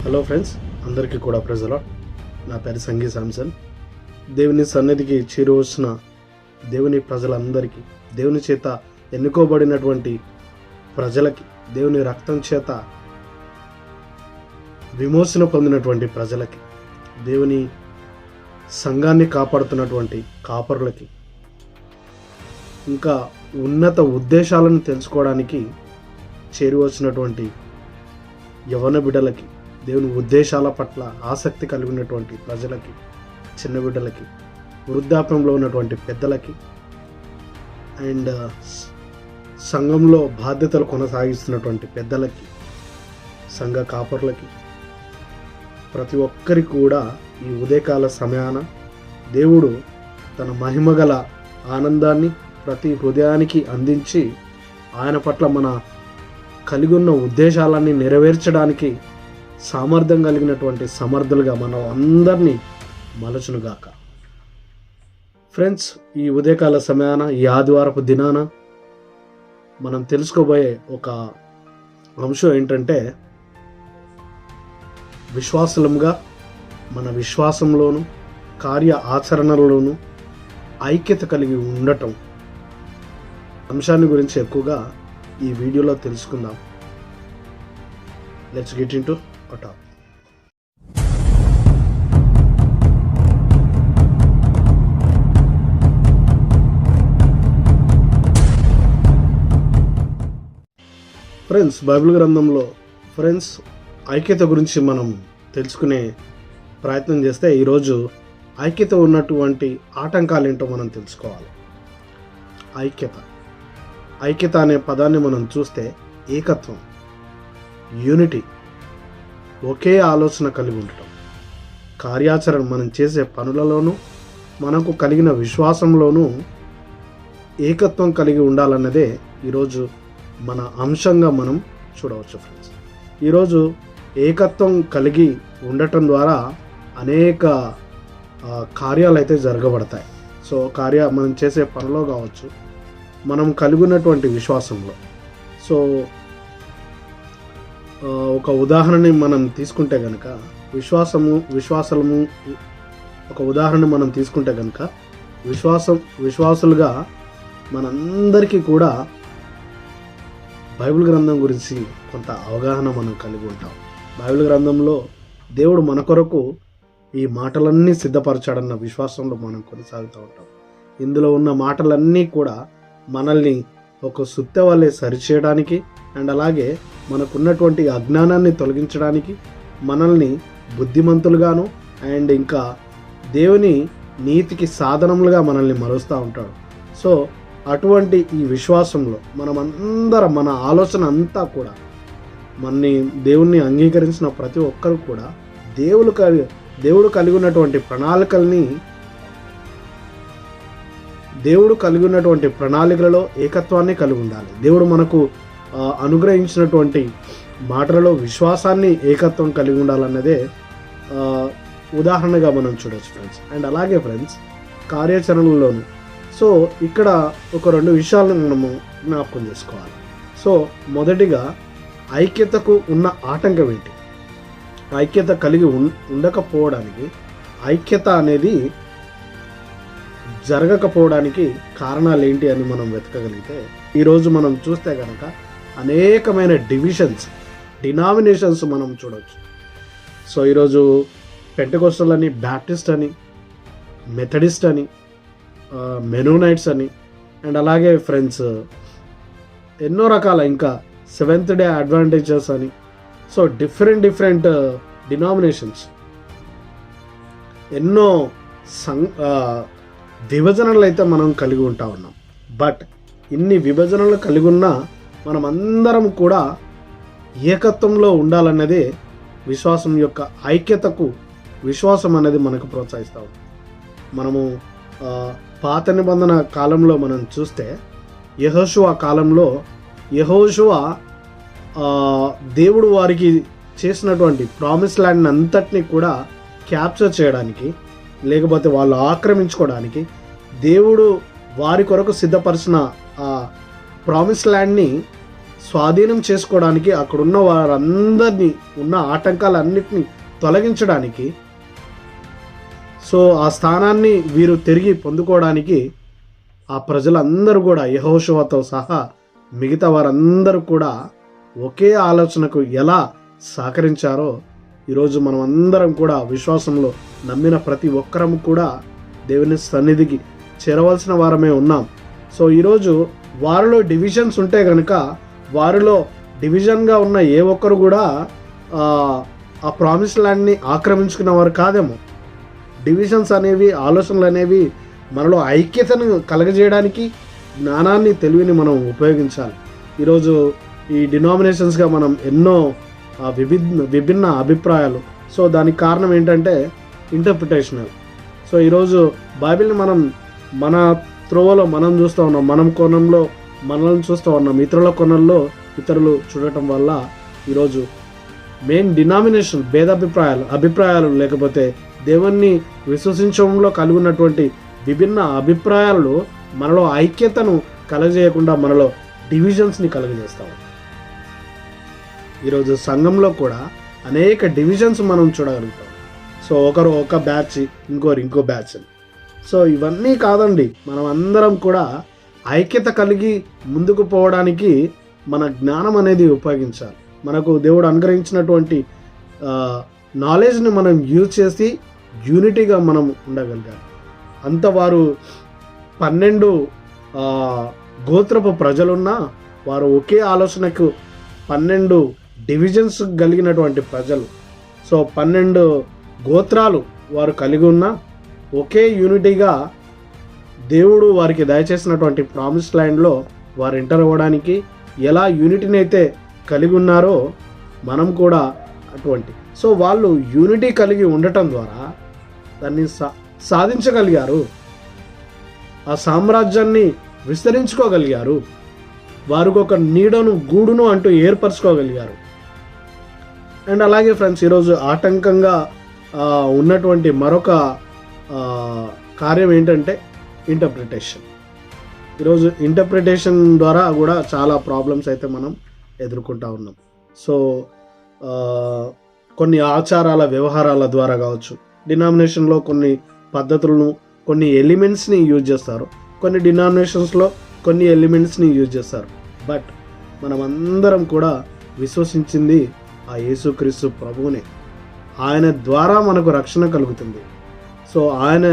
Hello friends, అందరికీ కూడా praise the lord. నా పేరు సంగి శాంసన్. దేవుని సన్నిధికి చేరువచ్చిన దేవుని ప్రజలందరికీ, దేవుని చేత ఎన్నుకోబడినటువంటి ప్రజలకి, దేవుని రక్తం చేత విమోచన పొందినటువంటి ప్రజలకి, దేవుని సంఘాన్ని కాపాడుతున్నటువంటి కాపరులకి, ఇంకా ఉన్నత ఉద్దేశాలను తెలుసుకోవడానికి చేరువచ్చినటువంటి యవన బిడ్డలకి, దేవుని ఉద్దేశాల పట్ల ఆసక్తి కలిగినటువంటి ప్రజలకి, చిన్న బిడ్డలకి, వృద్ధాప్యంలో ఉన్నటువంటి పెద్దలకి, అండ్ సంఘంలో బాధ్యతలు కొనసాగిస్తున్నటువంటి పెద్దలకి, సంఘ కాపర్లకి, ప్రతి ఒక్కరికి కూడా ఈ ఉదయకాల సమయాన దేవుడు తన మహిమగల ఆనందాన్ని ప్రతి హృదయానికి అందించి ఆయన పట్ల మన కలిగి ఉన్న ఉద్దేశాలన్నీ నెరవేర్చడానికి సామర్థ్యం కలిగినటువంటి సమర్థులుగా మనం అందరినీ మలచునుగాక. ఫ్రెండ్స్, ఈ ఉదయకాల సమయాన, ఈ ఆదివారపు దినాన మనం తెలుసుకోబోయే ఒక అంశం ఏంటంటే, విశ్వాసులంగా మన విశ్వాసంలోను కార్య ఆచరణలోను ఐక్యత కలిగి ఉండటం అంశాన్ని గురించి ఎక్కువగా ఈ వీడియోలో తెలుసుకుందాం. Let's get into a topic. Friends, Bible గ్రంథంలో ఐక్యత గురించి మనం తెలుసుకునే ప్రయత్నం చేస్తే, ఈరోజు ఐక్యత ఉన్నటువంటి ఆటంకాలు ఏంటో మనం తెలుసుకోవాలి. ఐక్యత అనే పదాన్ని మనం చూస్తే ఏకత్వం, యూనిటీ, ఒకే ఆలోచన కలిగి ఉండటం, కార్యాచరణ, మనం చేసే పనులలోనూ మనకు కలిగిన విశ్వాసంలోనూ ఏకత్వం కలిగి ఉండాలన్నదే ఈరోజు మన అంశంగా మనం చూడవచ్చు. ఫ్రెండ్స్, ఈరోజు ఏకత్వం కలిగి ఉండటం ద్వారా అనేక కార్యాలు అయితే జరగబడతాయి. సో మనం చేసే పనిలో కావచ్చు, మనం కలిగి ఉన్నటువంటి విశ్వాసంలో. సో ఒక ఉదాహరణని మనం తీసుకుంటే కనుక, ఒక ఉదాహరణ మనం తీసుకుంటే కనుక, విశ్వాసులుగా మనందరికీ కూడా బైబిల్ గ్రంథం గురించి కొంత అవగాహన మనం కలిగి ఉంటాం. బైబిల్ గ్రంథంలో దేవుడు మన కొరకు ఈ మాటలన్నీ సిద్ధపరచాడన్న విశ్వాసంలో మనం కొనసాగుతూ ఉంటాం. ఇందులో ఉన్న మాటలన్నీ కూడా మనల్ని ఒక సుత్తె వల్లే సరిచేయడానికి, అండ్ అలాగే మనకున్నటువంటి అజ్ఞానాన్ని తొలగించడానికి, మనల్ని బుద్ధిమంతులుగాను అండ్ ఇంకా దేవుని నీతికి సాధనములుగా మనల్ని మరుస్తూ ఉంటాడు. సో అటువంటి ఈ విశ్వాసంలో మన ఆలోచన అంతా కూడా, దేవుణ్ణి అంగీకరించిన ప్రతి ఒక్కరు కూడా దేవుడు కలిగి ఉన్నటువంటి ప్రణాళికలలో ఏకత్వాన్ని కలిగి ఉండాలి. దేవుడు మనకు అనుగ్రహించినటువంటి మాటలలో విశ్వాసాన్ని, ఏకత్వం కలిగి ఉండాలన్నదే ఉదాహరణగా మనం చూడవచ్చు ఫ్రెండ్స్. అండ్ అలాగే ఫ్రెండ్స్, కార్యాచరణలోను సో ఇక్కడ ఒక 2 విషయాలను మనము జ్ఞాపకం చేసుకోవాలి. సో మొదటిగా, ఐక్యతకు ఉన్న ఆటంకం ఏంటి? ఐక్యత కలిగి ఉండకపోవడానికి, ఐక్యత అనేది జరగకపోవడానికి కారణాలు ఏంటి అని మనం వెతకగలిగితే, ఈరోజు మనం చూస్తే కనుక అనేకమైన డినామినేషన్స్ మనం చూడవచ్చు. సో ఈరోజు పెంటెకోస్టల్ అని, బ్యాప్టిస్ట్ అని, మెథడిస్ట్ అని, మెనోనైట్స్ అని, అండ్ అలాగే ఫ్రెండ్స్ ఎన్నో రకాల, ఇంకా సెవెంత్ డే అడ్వాంటేజెస్ అని, సో డిఫరెంట్ డినామినేషన్స్, ఎన్నో విభజనలు అయితే మనం కలిగి ఉంటా ఉన్నాం. బట్ ఇన్ని విభజనలు కలిగి ఉన్నా మనం అందరం కూడా ఏకత్వంలో ఉండాలన్నదే విశ్వాసం యొక్క ఐక్యతకు విశ్వాసం అనేది మనకు ప్రోత్సహిస్తూ ఉంది. మనము పాత నిబంధన కాలంలో మనం చూస్తే, యెహోషువ కాలంలో దేవుడు వారికి చేసినటువంటి ప్రామిస్ ల్యాండ్ అంతటినీ కూడా క్యాప్చర్ చేయడానికి, లేకపోతే వాళ్ళు ఆక్రమించుకోవడానికి, దేవుడు వారి కొరకు సిద్ధపరిచిన ఆ ప్రామిస్ ల్యాండ్ని స్వాధీనం చేసుకోవడానికి, అక్కడున్న వారందరినీ ఉన్న ఆటంకాలన్నిటినీ తొలగించడానికి, సో ఆ స్థానాన్ని వీరు తిరిగి పొందుకోవడానికి ఆ ప్రజలందరూ కూడా యెహోషువతో సహా మిగతా వారందరూ కూడా ఒకే ఆలోచనకు ఎలా సహకరించారో ఈరోజు మనం అందరం కూడా విశ్వాసంలో నమ్మిన ప్రతి ఒక్కరం కూడా దేవుని సన్నిధికి చేరవలసిన వారమే ఉన్నాం. సో ఈరోజు వారిలో డివిజన్స్ ఉంటే కనుక వారిలో డివిజన్గా ఉన్న ఏ ఒక్కరు కూడా ఆ ప్రామిస్ ల్యాండ్ని ఆక్రమించుకున్నవారు కాదేమో. డివిజన్స్ అనేవి, ఆలోచనలు అనేవి మనలో ఐక్యతను కలగజేయడానికి జ్ఞానాన్ని, తెలివిని మనం ఉపయోగించాలి. ఈరోజు ఈ డినామినేషన్స్గా మనం ఎన్నో విభిన్న అభిప్రాయాలు. సో దానికి కారణం ఏంటంటే ఇంటర్ప్రిటేషనల్. సో ఈరోజు బైబిల్ని మనం మన త్రోవలో మనం చూస్తూ ఉన్నాం, మనం కోణంలో మనల్ని చూస్తూ ఉన్నాం, ఇతరుల కోణంలో ఇతరులు చూడటం వల్ల ఈరోజు మెయిన్ డినామినేషన్ అభిప్రాయాలు లేకపోతే దేవుణ్ణి విశ్వసించడంలో కలిగి ఉన్నటువంటి విభిన్న అభిప్రాయాలు మనలో ఐక్యతను కలగజేయకుండా మనలో డివిజన్స్ని కలగజేస్తాం. ఈరోజు సంఘంలో కూడా అనేక డివిజన్స్ మనం చూడగలుగుతాం. సో ఒకరు ఒక బ్యాచ్, ఇంకో బ్యాచ్. సో ఇవన్నీ కాదండి, మనం అందరం కూడా ఐక్యత కలిగి ముందుకు పోవడానికి మన జ్ఞానం అనేది ఉపయోగించాలి. మనకు దేవుడు అనుగ్రహించినటువంటి నాలెడ్జ్ని మనం యూజ్ చేసి యూనిటీగా మనం ఉండగలిగాలి. అంత వారు 12 గోత్రపు ప్రజలున్నా వారు ఒకే ఆలోచనకు 12 డివిజన్స్ కలిగినటువంటి ప్రజలు. సో 12 గోత్రాలు వారు కలిగి ఉన్న ఒకే యూనిటీగా దేవుడు వారికి దయచేసినటువంటి ప్రామిస్ ల్యాండ్లో వారు ఎంటర్ అవ్వడానికి ఎలా యూనిటీని అయితే కలిగి ఉన్నారో మనం కూడా అటువంటి. సో వాళ్ళు యూనిటీ కలిగి ఉండటం ద్వారా దాన్ని సాధించగలిగారు, ఆ సామ్రాజ్యాన్ని విస్తరించుకోగలిగారు, వారికి ఒక నీడను, గూడును అంటూ ఏర్పరచుకోగలిగారు. అండ్ అలాగే ఫ్రెండ్స్, ఈరోజు ఆటంకంగా ఉన్నటువంటి మరొక కార్యం ఏంటంటే ఇంటర్ప్రిటేషన్. ఈరోజు ఇంటర్ప్రిటేషన్ ద్వారా కూడా చాలా ప్రాబ్లమ్స్ అయితే మనం ఎదుర్కొంటూ ఉన్నాం. సో కొన్ని ఆచారాల వ్యవహారాల ద్వారా కావచ్చు, డినామినేషన్లో కొన్ని పద్ధతులను, కొన్ని ఎలిమెంట్స్ని యూజ్ చేస్తారు, కొన్ని డినామినేషన్స్లో కొన్ని ఎలిమెంట్స్ని యూజ్ చేస్తారు. బట్ మనం అందరం కూడా విశ్వసించింది ఆ యేసుక్రీస్తు ప్రభువునే. ఆయన ద్వారా మనకు రక్షణ కలుగుతుంది. సో ఆయన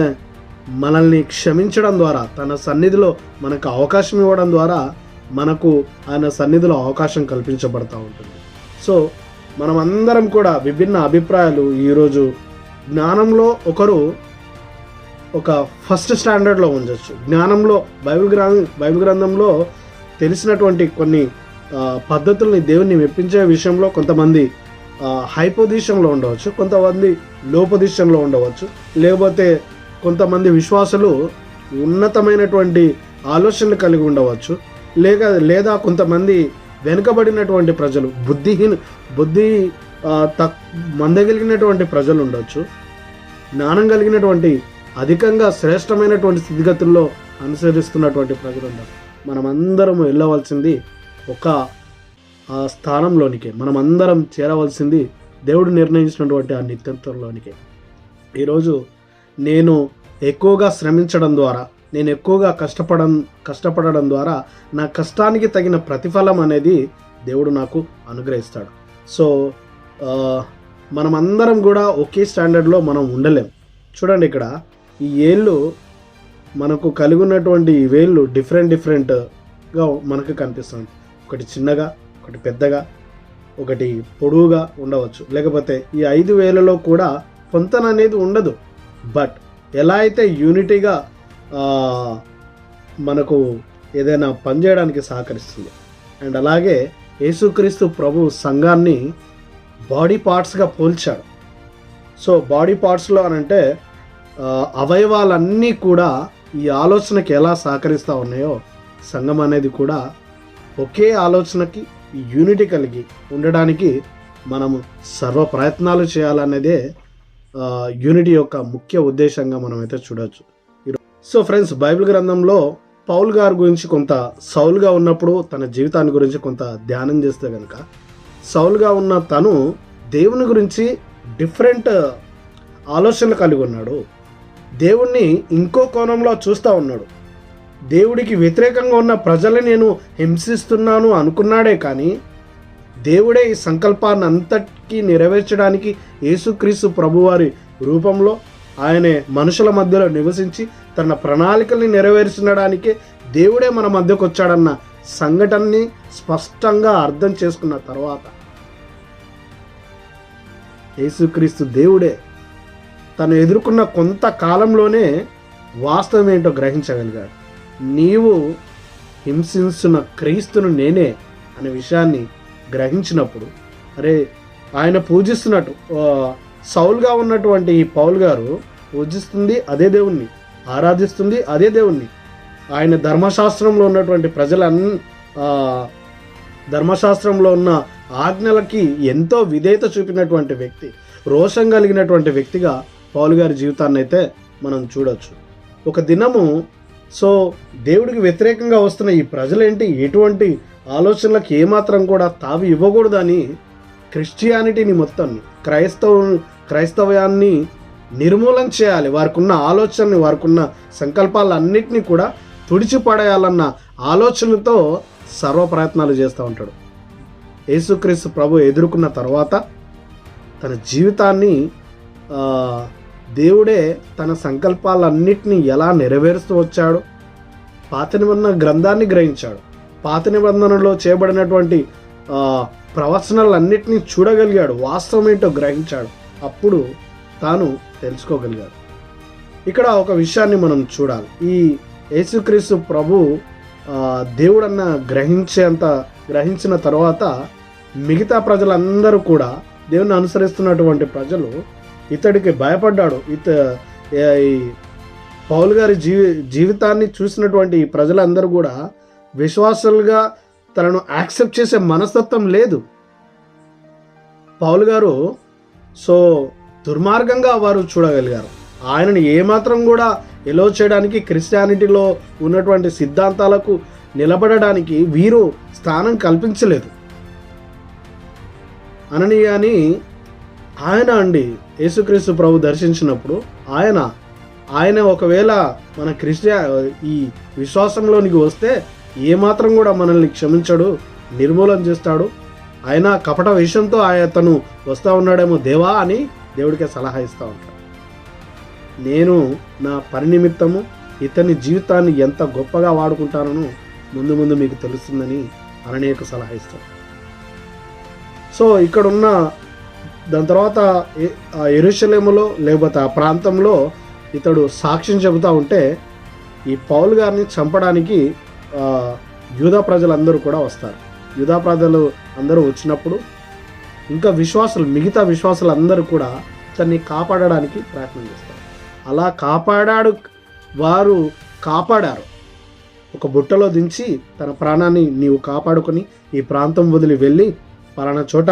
మనల్ని క్షమించడం ద్వారా, తన సన్నిధిలో మనకు అవకాశం ఇవ్వడం ద్వారా మనకు ఆయన సన్నిధిలో అవకాశం కల్పించబడతా ఉంటుంది. సో మనం అందరం కూడా విభిన్న అభిప్రాయాలు. ఈరోజు జ్ఞానంలో ఒకరు ఒక ఫస్ట్ స్టాండర్డ్లో ఉండొచ్చు. జ్ఞానంలో బైబిల్ గ్రంథంలో తెలిసినటువంటి కొన్ని పద్ధతుల్ని దేవుణ్ణి మెప్పించే విషయంలో కొంతమంది హై పొజిషన్లో ఉండవచ్చు, కొంతమంది లో పొజిషన్లో ఉండవచ్చు, లేకపోతే కొంతమంది విశ్వాసులు ఉన్నతమైనటువంటి ఆలోచనలు కలిగి ఉండవచ్చు, లేదా కొంతమంది వెనుకబడినటువంటి ప్రజలు, బుద్ధి మందగలిగినటువంటి ప్రజలు ఉండొచ్చు, జ్ఞానం కలిగినటువంటి అధికంగా శ్రేష్టమైనటువంటి స్థితిగతుల్లో అనుసరిస్తున్నటువంటి ప్రజలు ఉండరు. మనమందరం వెళ్ళవలసింది ఒక స్థానంలోనికే, మనమందరం చేరవలసింది దేవుడు నిర్ణయించినటువంటి ఆ నిత్యత్వంలోనికే. ఈరోజు నేను ఎక్కువగా శ్రమించడం ద్వారా, నేను ఎక్కువగా కష్టపడడం ద్వారా నా కష్టానికి తగిన ప్రతిఫలం అనేది దేవుడు నాకు అనుగ్రహిస్తాడు. సో మనమందరం కూడా ఒకే స్టాండర్డ్లో మనం ఉండలేం. చూడండి, ఇక్కడ ఈ ఏళ్ళు మనకు కలిగి ఉన్నటువంటి వేళ్ళు డిఫరెంట్గా మనకు కనిపిస్తుంది. ఒకటి చిన్నగా, ఒకటి పెద్దగా, ఒకటి పొడవుగా ఉండవచ్చు. లేకపోతే ఈ 5 వేలలో కూడా పొంతన అనేది ఉండదు. బట్ ఎలా అయితే యూనిటీగా మనకు ఏదైనా పని చేయడానికి సహకరిస్తుంది. అండ్ అలాగే యేసుక్రీస్తు ప్రభు సంఘాన్ని బాడీ పార్ట్స్గా పోల్చాడు. సో బాడీ పార్ట్స్లో అనంటే అవయవాలన్నీ కూడా ఈ ఆలోచనకి ఎలా సహకరిస్తూ ఉన్నాయో సంఘం అనేది కూడా ఒకే ఆలోచనకి యూనిటీ కలిగి ఉండడానికి మనము సర్వ ప్రయత్నాలు చేయాలనేదే యూనిటీ యొక్క ముఖ్య ఉద్దేశంగా మనమైతే చూడవచ్చు. సో ఫ్రెండ్స్, బైబిల్ గ్రంథంలో పౌలు గారి గురించి కొంత సౌలుగా ఉన్నప్పుడు తన జీవితాన్ని గురించి కొంత ధ్యానం చేస్తే కనుక, సౌలుగా ఉన్న తను దేవుని గురించి డిఫరెంట్ ఆలోచనలు కలిగి ఉన్నాడు. దేవుణ్ణి ఇంకో కోణంలో చూస్తూ ఉన్నాడు. దేవుడికి వ్యతిరేకంగా ఉన్న ప్రజల్ని నేను హింసిస్తున్నాను అనుకున్నాడే కానీ, దేవుడే ఈ సంకల్పాన్ని అంతటికీ నెరవేర్చడానికి యేసుక్రీస్తు ప్రభువారి రూపంలో ఆయనే మనుషుల మధ్యలో నివసించి తన ప్రణాళికల్ని నెరవేర్చడానికే దేవుడే మన మధ్యకు వచ్చాడన్న సంఘటనని స్పష్టంగా అర్థం చేసుకున్న తర్వాత యేసుక్రీస్తు దేవుడే తను ఎదుర్కొన్న కొంతకాలంలోనే వాస్తవం ఏంటో గ్రహించగలిగాడు. నీవు హింసిస్తున్న క్రీస్తును నేనే అనే విషయాన్ని గ్రహించినప్పుడు, అరే ఆయన పూజిస్తున్నట్టు సౌలుగా ఉన్నటువంటి ఈ పౌలు గారు పూజిస్తుంది అదే దేవుణ్ణి, ఆరాధిస్తుంది అదే దేవుణ్ణి. ఆయన ధర్మశాస్త్రంలో ఉన్నటువంటి ధర్మశాస్త్రంలో ఉన్న ఆజ్ఞలకి ఎంతో విధేయత చూపినటువంటి వ్యక్తి, రోషం కలిగినటువంటి వ్యక్తిగా పౌలు గారి జీవితాన్ని అయితే మనం చూడొచ్చు. ఒక దినము దేవుడికి వ్యతిరేకంగా వస్తున్న ఈ ప్రజలేంటి, ఎటువంటి ఆలోచనలకు ఏమాత్రం కూడా తావి ఇవ్వకూడదని క్రిస్టియానిటీని మొత్తాన్ని, క్రైస్తవ్యాన్ని నిర్మూలన చేయాలి, వారికి ఉన్న ఆలోచనని, వారికి ఉన్న సంకల్పాలన్నింటినీ కూడా తుడిచిపడేయాలన్న ఆలోచనలతో సర్వ ప్రయత్నాలు చేస్తూ ఉంటాడు. యేసుక్రీస్తు ప్రభు ఎదుర్కొన్న తర్వాత తన జీవితాన్ని దేవుడే తన సంకల్పాలన్నింటినీ ఎలా నెరవేరుస్తూ వచ్చాడు, పాత నిబంధన గ్రంథాన్ని గ్రహించాడు. పాత నిబంధనలో చేయబడినటువంటి ప్రవచనాలన్నింటినీ చూడగలిగాడు, వాస్తవం ఏంటో గ్రహించాడు. అప్పుడు తాను తెలుసుకోగలిగాడు. ఇక్కడ ఒక విషయాన్ని మనం చూడాలి. ఈ యేసుక్రీస్తు ప్రభు దేవుడన్న గ్రహించిన తర్వాత మిగతా ప్రజలందరూ కూడా, దేవుని అనుసరిస్తున్నటువంటి ప్రజలు ఇతడికి భయపడ్డాడు. ఈ పౌలు గారి జీవితాన్ని చూసినటువంటి ఈ ప్రజలందరూ కూడా విశ్వాసాలుగా తనను యాక్సెప్ట్ చేసే మనస్తత్వం లేదు. పౌలు గారు దుర్మార్గంగా వారు చూడగలిగారు. ఆయనను ఏమాత్రం కూడా ఎలో చేయడానికి, క్రిస్టియానిటీలో ఉన్నటువంటి సిద్ధాంతాలకు నిలబడడానికి వీరు స్థానం కల్పించలేదు. అననీయాని ఆయన యేసుక్రీస్తు ప్రభు దర్శించినప్పుడు ఆయన ఒకవేళ మన ఈ విశ్వాసంలోనికి వస్తే ఏమాత్రం కూడా మనల్ని క్షమించడు, నిర్మూలన చేస్తాడు, ఆయన కపట విషయంతో అతను వస్తూ ఉన్నాడేమో దేవా అని దేవుడికే సలహా ఇస్తూ ఉంటాడు. నేను నా పని నిమిత్తము ఇతని జీవితాన్ని ఎంత గొప్పగా వాడుకుంటానో ముందు మీకు తెలుస్తుందని అననీయకు సలహా ఇస్తాడు. ఇక్కడున్న దాని తర్వాత యెరూషలేములో లేకపోతే ఆ ప్రాంతంలో ఇతడు సాక్ష్యం చెబుతూ ఉంటే ఈ పౌలు గారిని చంపడానికి యూదా ప్రజలందరూ కూడా వస్తారు. యూదా ప్రజలు అందరూ వచ్చినప్పుడు ఇంకా మిగతా విశ్వాసులు అందరూ కూడా ఇతన్ని కాపాడడానికి ప్రయత్నం చేస్తారు. అలా వారు కాపాడారు. ఒక బుట్టలో దించి తన ప్రాణాన్ని నీవు కాపాడుకొని ఈ ప్రాంతం వదిలి వెళ్ళి పలానా చోట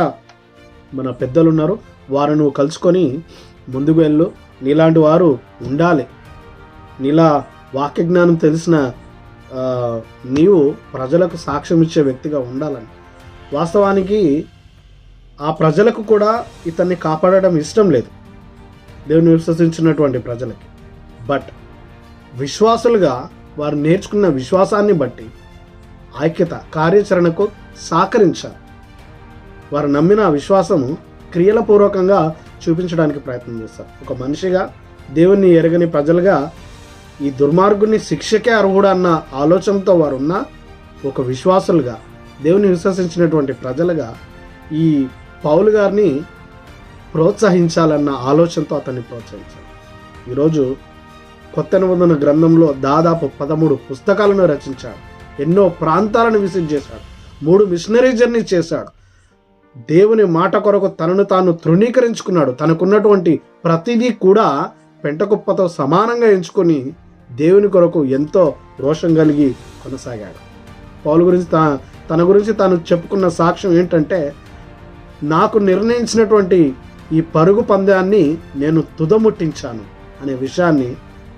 మన పెద్దలు ఉన్నారు, వారు నువ్వు కలుసుకొని ముందుకు వెళ్ళు, నీలాంటి వారు ఉండాలి, నీలా వాక్య జ్ఞానం తెలిసిన నీవు ప్రజలకు సాక్ష్యం ఇచ్చే వ్యక్తిగా ఉండాలని. వాస్తవానికి ఆ ప్రజలకు కూడా ఇతన్ని కాపాడడం ఇష్టం లేదు, దేవుని విశ్వసించినటువంటి ప్రజలకి. బట్ విశ్వాసులుగా వారు నేర్చుకున్న విశ్వాసాన్ని బట్టి ఐక్యత కార్యాచరణకు సహకరించారు. వారు నమ్మిన విశ్వాసము క్రియల పూర్వకంగా చూపించడానికి ప్రయత్నం చేస్తారు. ఒక మనిషిగా, దేవుణ్ణి ఎరగని ప్రజలుగా ఈ దుర్మార్గుని శిక్షకే అర్హుడు అన్న ఆలోచనతో వారు ఉన్న ఒక విశ్వాసులుగా, దేవుని విశ్వసించినటువంటి ప్రజలుగా ఈ పౌలు గారిని ప్రోత్సహించాలన్న ఆలోచనతో అతన్ని ప్రోత్సహించాలి. ఈరోజు కొత్త నిబంధన గ్రంథంలో దాదాపు 13 పుస్తకాలను రచించాడు, ఎన్నో ప్రాంతాలను విజిట్ చేశాడు, 3 మిషనరీ జర్నీ చేశాడు, దేవుని మాట కొరకు తనను తాను తృణీకరించుకున్నాడు. తనకున్నటువంటి ప్రతిదీ కూడా పెంటకుప్పతో సమానంగా ఎంచుకొని దేవుని కొరకు ఎంతో రోషం కలిగి కొనసాగాడు. పౌలు గురించి తన గురించి తాను చెప్పుకున్న సాక్ష్యం ఏంటంటే, నాకు నిర్ణయించినటువంటి ఈ పరుగు పందాన్ని నేను తుదముట్టించాను అనే విషయాన్ని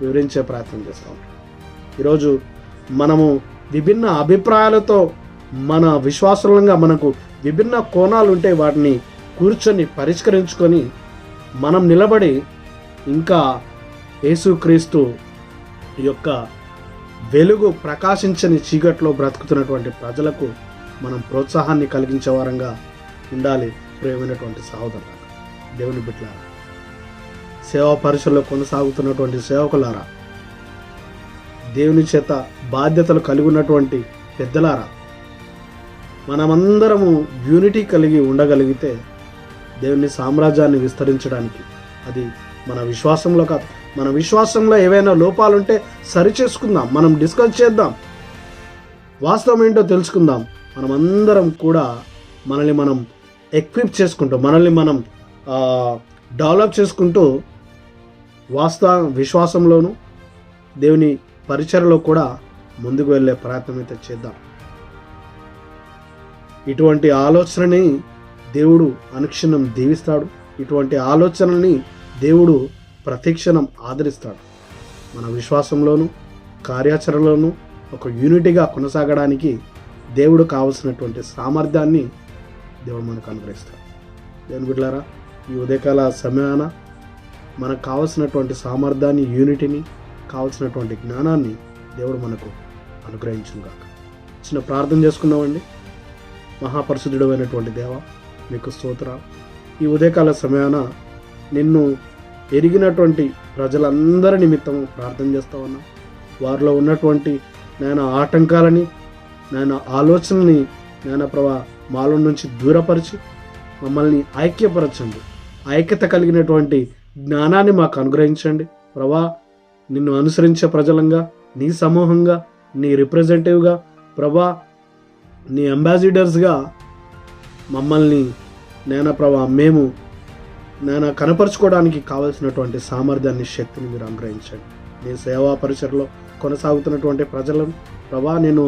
వివరించే ప్రయత్నం చేస్తాను. ఈరోజు మనము విభిన్న అభిప్రాయాలతో మన విశ్వాసంగా మనకు విభిన్న కోణాలు ఉంటే వాటిని కూర్చొని పరిష్కరించుకొని మనం నిలబడి ఇంకా యేసుక్రీస్తు యొక్క వెలుగు ప్రకాశించని చీకట్లో బ్రతుకుతున్నటువంటి ప్రజలకు మనం ప్రోత్సాహాన్ని కలిగించే వారంగా ఉండాలి. ప్రియమైనటువంటి సహోదరులారా, దేవుని బిడ్డలారా, సేవా పరిచయలో కొనసాగుతున్నటువంటి సేవకులారా, దేవుని చేత బాధ్యతలు కలిగి ఉన్నటువంటి పెద్దలారా, మనమందరము యూనిటీ కలిగి ఉండగలిగితే దేవుని సామ్రాజ్యాన్ని విస్తరించడానికి, అది మన విశ్వాసంలో కాదు, మన విశ్వాసంలో ఏవైనా లోపాలుంటే సరిచేసుకుందాం, మనం డిస్కస్ చేద్దాం, వాస్తవం ఏంటో తెలుసుకుందాం. మనమందరం కూడా మనల్ని మనం ఎక్విప్ చేసుకుంటూ, మనల్ని మనం డెవలప్ చేసుకుంటూ విశ్వాసంలోను దేవుని పరిచర్లో కూడా ముందుకు వెళ్ళే ప్రయత్నం అయితే చేద్దాం. ఇటువంటి ఆలోచనని దేవుడు అనుక్షణం దీవిస్తాడు. ఇటువంటి ఆలోచనల్ని దేవుడు ప్రతిక్షణం ఆదరిస్తాడు. మన విశ్వాసంలోను కార్యాచరణలోను ఒక యూనిటీగా కొనసాగడానికి దేవుడు కావలసినటువంటి సామర్థ్యాన్ని దేవుడు మనకు అనుగ్రహిస్తాడు. దేవుని బిడ్డలారా, ఈ ఉదయకాల సమయాన మనకు కావలసినటువంటి సామర్థ్యాన్ని, యూనిటీని, కావలసినటువంటి జ్ఞానాన్ని దేవుడు మనకు అనుగ్రహించుగాక. చిన్న ప్రార్థన చేసుకుందామండి. మహాపరిశుద్ధుడు అయినటువంటి దేవ, మీకు స్తోత్రాలు. ఈ ఉదయకాల సమయాన నిన్ను ఎరిగినటువంటి ప్రజలందరి నిమిత్తము ప్రార్థన చేస్తా ఉన్నా. వారిలో ఉన్నటువంటి నేను ఆటంకాలని, నేను ఆలోచనని నేను ప్రభా మాలో నుంచి దూరపరిచి మమ్మల్ని ఐక్యపరచండి. ఐక్యత కలిగినటువంటి జ్ఞానాన్ని మాకు అనుగ్రహించండి ప్రభా. నిన్ను అనుసరించే ప్రజలంగా, నీ సమూహంగా, నీ రిప్రజెంటేటివ్గా ప్రభా, నీ అంబాసిడర్స్గా మమ్మల్ని నేను ప్రభా మేము కనపరుచుకోవడానికి కావలసినటువంటి సామర్థ్యాన్ని, శక్తిని మీరు అనుగ్రహించండి. నీ సేవా పరిచయలో కొనసాగుతున్నటువంటి ప్రజలను ప్రభా, నేను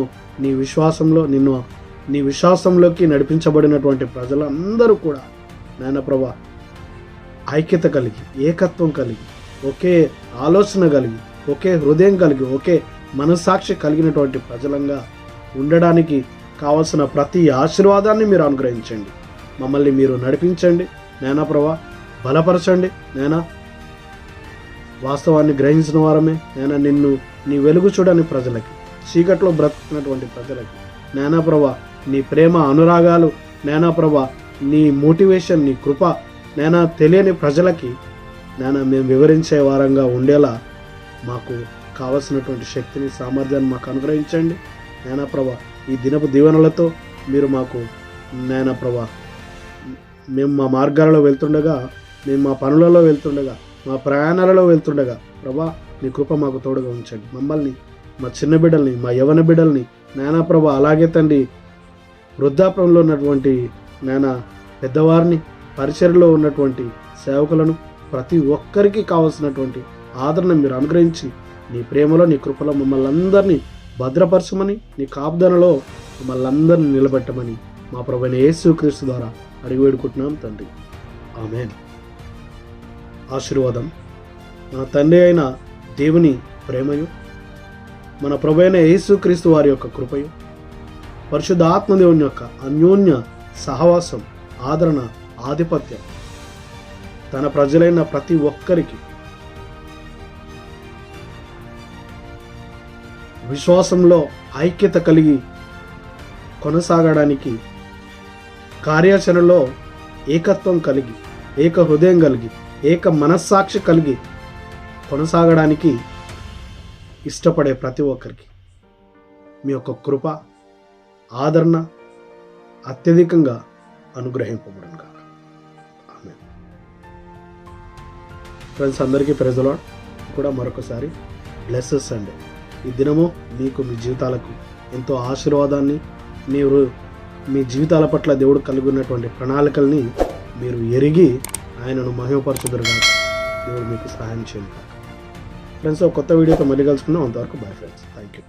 నీ విశ్వాసంలోకి నడిపించబడినటువంటి ప్రజలందరూ కూడా నాయన ప్రభా ఐక్యత కలిగి, ఏకత్వం కలిగి, ఒకే ఆలోచన కలిగి, ఒకే హృదయం కలిగి, ఒకే మనస్సాక్షి కలిగినటువంటి ప్రజలంగా ఉండడానికి కావలసిన ప్రతి ఆశీర్వాదాన్ని మీరు అనుగ్రహించండి. మమ్మల్ని మీరు నడిపించండి నాయన ప్రభా, బలపరచండి నాయన. వాస్తవాన్ని గ్రహించిన వారమే నాయన, నిన్ను నీ వెలుగు చూడని ప్రజలకి, చీకట్లో బ్రతుకుతున్నటువంటి ప్రజలకి నాయన ప్రభా, నీ ప్రేమ అనురాగాలు నాయన ప్రభా, నీ మోటివేషన్, నీ కృప నాయన తెలియని ప్రజలకి నాయన మేము వివరించే వారంగా ఉండేలా మాకు కావలసినటువంటి శక్తిని, సామర్థ్యాన్ని మాకు అనుగ్రహించండి నాయన ప్రభా. ఈ దినపు దీవెనలతో మీరు మాకు నాయన ప్రభా, మేము మా మార్గాలలో వెళ్తుండగా, మేము మా పనులలో వెళ్తుండగా, మా ప్రయాణాలలో వెళ్తుండగా ప్రభా నీ కృప మాకు తోడుగా ఉంచండి. మమ్మల్ని, మా చిన్న బిడ్డల్ని, మా యవన బిడ్డల్ని నాయన ప్రభా, అలాగే తండ్రి వృద్ధాప్యంలో ఉన్నటువంటి నాయన పెద్దవారిని, పరిచర్లో ఉన్నటువంటి సేవకులను, ప్రతి ఒక్కరికి కావాల్సినటువంటి ఆదరణ మీరు అనుగ్రహించి నీ ప్రేమలో, నీ కృపలో మమ్మల్ని అందరినీ భద్రపరచమని, నీ కాపుదనలో మమ్మల్ని అందరినీ నిలబెట్టమని మా ప్రభువైన యేసుక్రీస్తు ద్వారా అడిగి వేడుకుంటున్నాం తండ్రి. ఆమేన్. ఆశీర్వాదం. మన తండ్రి అయిన దేవుని ప్రేమయు, మన ప్రభువైన యేసుక్రీస్తు వారి యొక్క కృపయు, పరిశుద్ధ ఆత్మదేవుని యొక్క అన్యోన్య సహవాసం, ఆదరణ, ఆధిపత్యం తన ప్రజలైన ప్రతి ఒక్కరికి విశ్వాసంలో ఐక్యత కలిగి కొనసాగడానికి, కార్యాచరణలో ఏకత్వం కలిగి, ఏక హృదయం కలిగి, ఏక మనస్సాక్షి కలిగి కొనసాగడానికి ఇష్టపడే ప్రతి ఒక్కరికి మీ యొక్క కృప, ఆదరణ అత్యధికంగా అనుగ్రహింపబడును కాక. ఆమేన్. ఫ్రెండ్స్, అందరికీ ప్రైజ్ ది లార్డ్. కూడా మరొకసారి బ్లెస్సెస్ అండి. ఈ దినము మీకు, మీ జీవితాలకు ఎంతో ఆశీర్వాదాన్ని, మీరు మీ జీవితాల పట్ల దేవుడు కలిగి ఉన్నటువంటి ప్రణాళికల్ని మీరు ఎరిగి ఆయనను మహిమపరచుదురుగా దేవుడు మీకు సహాయం చేయండి. ఫ్రెండ్స్, ఒక కొత్త వీడియోతో మళ్ళీ కలుసుకుందాం. అంతవరకు బాయ్ ఫ్రెండ్స్. Thank you.